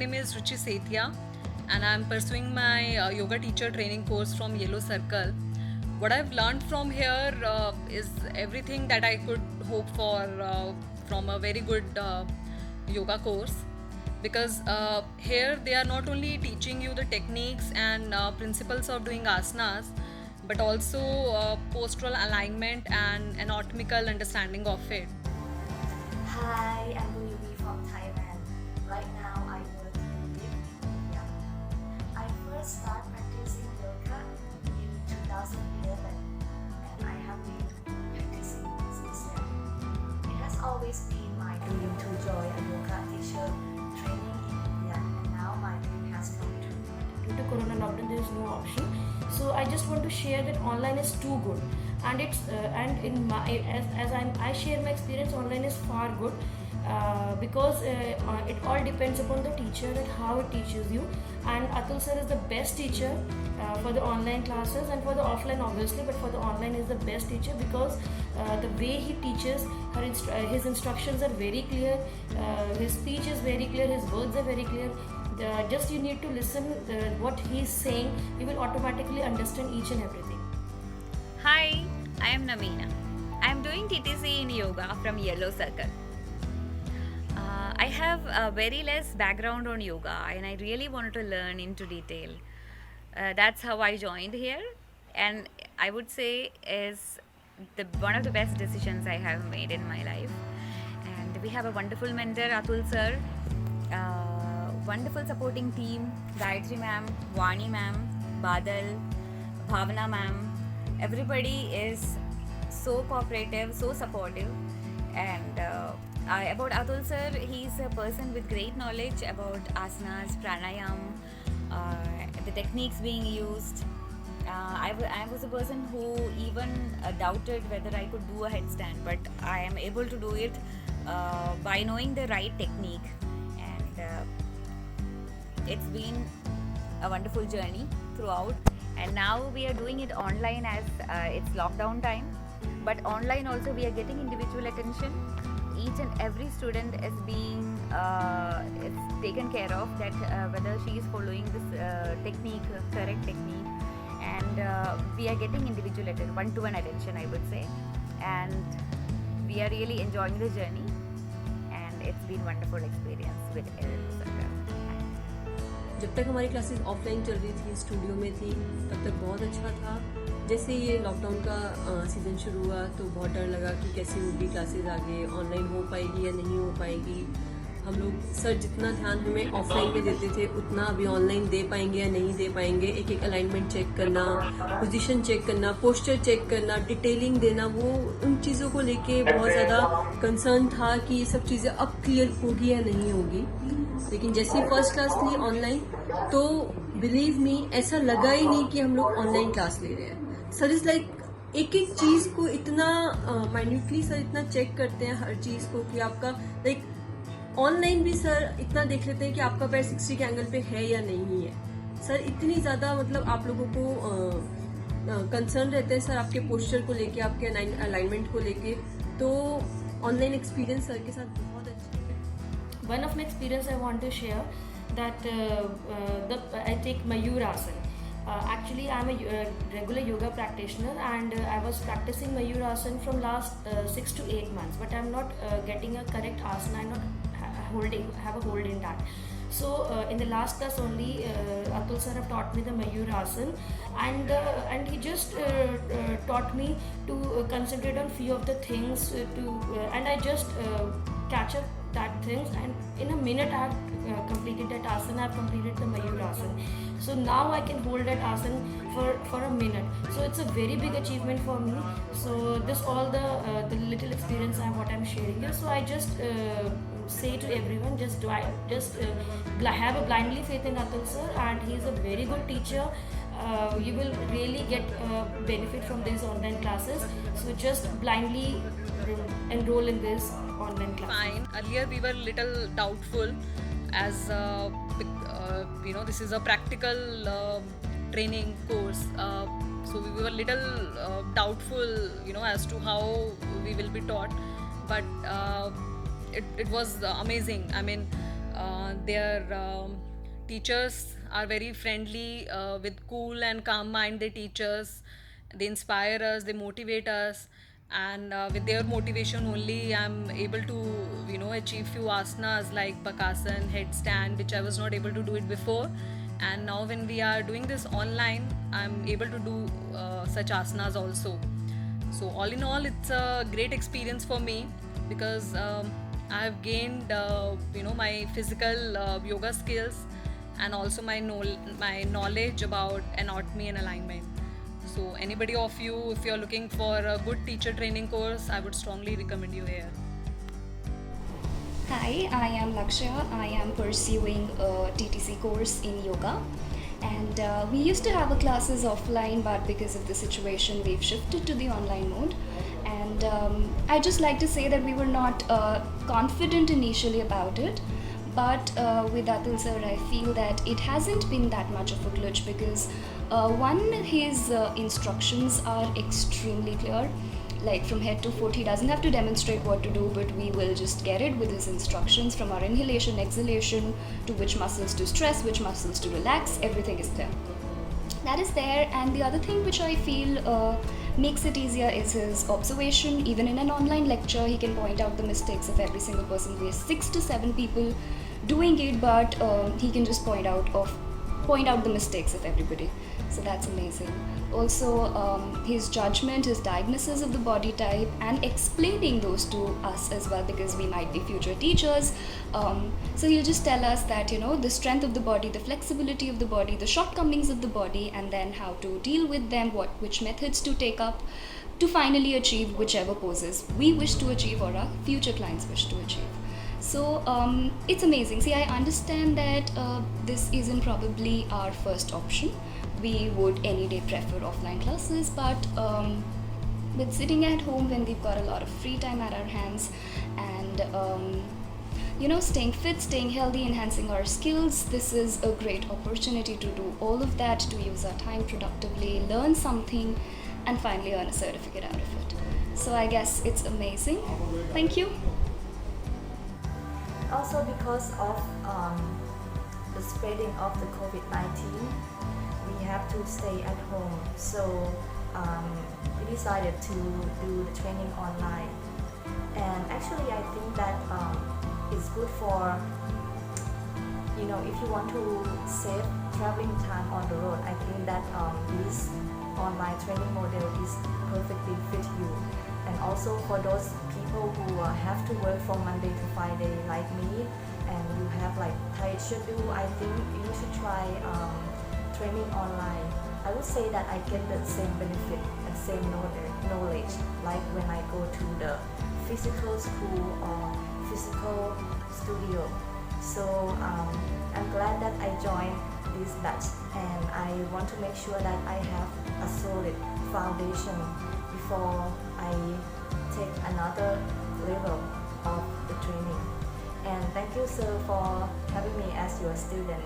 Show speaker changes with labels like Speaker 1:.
Speaker 1: name is Ruchi Sethia, and I'm pursuing my yoga teacher training course from Yellow Circle. What I've learned from here is everything that I could hope for from a very good yoga course, because here they are not only teaching you the techniques and principles of doing asanas, but also postural alignment and anatomical understanding of it.
Speaker 2: Hi, I'm Ruby from Thailand. Right now I work and live in India. I first started practicing yoga in 2011 and I have been practicing since then. It has always been my dream to join a yoga teacher training in India, and now my dream has come true.
Speaker 3: Due to corona lockdown there is no option, so I just want to share that online is too good, and it's and in my I share my experience, online is far good, because it all depends upon the teacher and how it teaches you. And Atul sir is the best teacher for the online classes, and for the offline obviously, but for the online is the best teacher because the way he teaches, his instructions are very clear, his speech is very clear, his words are very clear. Just you need to listen what he's saying, you will automatically understand each and everything.
Speaker 4: Hi, I am Nameena. I am doing TTC in yoga from Yellow Circle. I have a very less background on yoga and I really wanted to learn into detail. That's how I joined here, and I would say is one of the best decisions I have made in my life. And we have a wonderful mentor, Atul sir, wonderful supporting team, Gayatri ma'am, Vani ma'am, Badal, Bhavana ma'am. Everybody is so cooperative, so supportive. And about Atul sir, he's a person with great knowledge about asanas, pranayam, the techniques being used. I was a person who even doubted whether I could do a headstand, but I am able to do it by knowing the right technique. And it's been a wonderful journey throughout, and now we are doing it online as it's lockdown time, but online also we are getting individual attention. Each and every student is being it's taken care of, that whether she is following this technique, correct technique, and we are getting individual attention, one-to-one attention I would say, and we are really enjoying the journey, and it's been wonderful experience with Circle.
Speaker 5: जब तक हमारी classes offline चल रही थी, studio में थी, तब तक बहुत अच्छा था. जैसे ये लॉकडाउन का सीज़न शुरू हुआ तो बहुत डर लगा कि कैसे होगी क्लासेस, आगे ऑनलाइन हो पाएगी या नहीं हो पाएगी. हम लोग सर जितना ध्यान हमें ऑफलाइन में देते थे उतना अभी ऑनलाइन दे पाएंगे या नहीं दे पाएंगे. एक एक अलाइनमेंट चेक करना, पोजीशन चेक करना, पोस्चर चेक करना, डिटेलिंग देना, वो उन चीज़ों को लेके बहुत ज़्यादा कंसर्न था कि ये सब चीज़ें अब क्लियर होगी या नहीं होगी. लेकिन जैसे ही फर्स्ट क्लास ली ऑनलाइन तो बिलीव मी ऐसा लगा ही नहीं कि हम लोग ऑनलाइन क्लास ले रहे हैं. सर इज़ लाइक एक एक चीज़ को इतना माइन्यूटली सर इतना चेक करते हैं हर चीज़ को कि आपका लाइक ऑनलाइन भी सर इतना देख लेते हैं कि आपका पैर 60 के एंगल पे है या नहीं है. सर इतनी ज़्यादा मतलब आप लोगों को कंसर्न रहते हैं सर आपके पोस्चर को लेके, आपके अलाइनमेंट को लेके. तो ऑनलाइन एक्सपीरियंस सर के साथ बहुत अच्छा है.
Speaker 3: One of my experience I want to share that I take Mayurasana. Actually, I'm a regular yoga practitioner, and I was practicing Mayurasana from last 6 to 8 months. But I'm not getting a correct asana. I'm not have a hold in that. So in the last class only, Atul sir have taught me the Mayurasana, and he just taught me to concentrate on few of the things and I just catch up that things, and in a minute I have completed that asana. I have completed the Mayurasana. So now I can hold that asana for a minute. So it's a very big achievement for me. So this all the little experience what I'm sharing here. So I just say to everyone, just have a blindly faith in Atul sir, and he's a very good teacher. You will really get benefit from these online classes. So just blindly enroll in this online class.
Speaker 1: Fine. Earlier we were little doubtful, as this is a practical training course. So we were little doubtful, as to how we will be taught. But it was amazing. I mean, Their teachers are very friendly, with cool and calm mind. They teach us, they inspire us, they motivate us, and with their motivation only, I'm able to achieve few asanas like Bakasan, headstand, which I was not able to do it before. And now when we are doing this online, I'm able to do such asanas also. So all in all, it's a great experience for me because I've gained my physical yoga skills and also my knowledge about anatomy and alignment. So anybody of you, if you're looking for a good teacher training course, I would strongly recommend you here.
Speaker 6: Hi, I am Lakshya. I am pursuing a TTC course in yoga. And we used to have classes offline, but because of the situation, we've shifted to the online mode. And I just like to say that we were not confident initially about it. But with Atul sir, I feel that it hasn't been that much of a glitch because one, his instructions are extremely clear. Like from head to foot, he doesn't have to demonstrate what to do, but we will just get it with his instructions from our inhalation, exhalation, to which muscles to stress, which muscles to relax, everything is there. That is there, and the other thing which I feel makes it easier is his observation. Even in an online lecture, he can point out the mistakes of every single person. We have 6 to 7 people doing it, but he can just point out the mistakes of everybody. So that's amazing. Also, his judgment, his diagnosis of the body type, and explaining those to us as well, because we might be future teachers. So he'll just tell us that, the strength of the body, the flexibility of the body, the shortcomings of the body, and then how to deal with them, which methods to take up to finally achieve whichever poses we wish to achieve or our future clients wish to achieve. So it's amazing. See, I understand that this isn't probably our first option. We would any day prefer offline classes, but with sitting at home when we've got a lot of free time at our hands and staying fit, staying healthy, enhancing our skills, this is a great opportunity to do all of that, to use our time productively, learn something, and finally earn a certificate out of it. So I guess it's amazing. Thank you.
Speaker 2: Also, because of the spreading of the COVID-19, we have to stay at home. So we decided to do the training online. And actually, I think that it's good for, if you want to save traveling time on the road, I think that this online training model is perfectly fit you. And also for those people who have to work from Monday to Friday like me, and you have like tight schedule, I think you should try training online. I would say that I get the same benefit and same knowledge like when I go to the physical school or physical studio. So I'm glad that I joined this batch, and I want to make sure that I have a solid foundation before I take another level of the training. And thank you, sir, for having me as your student.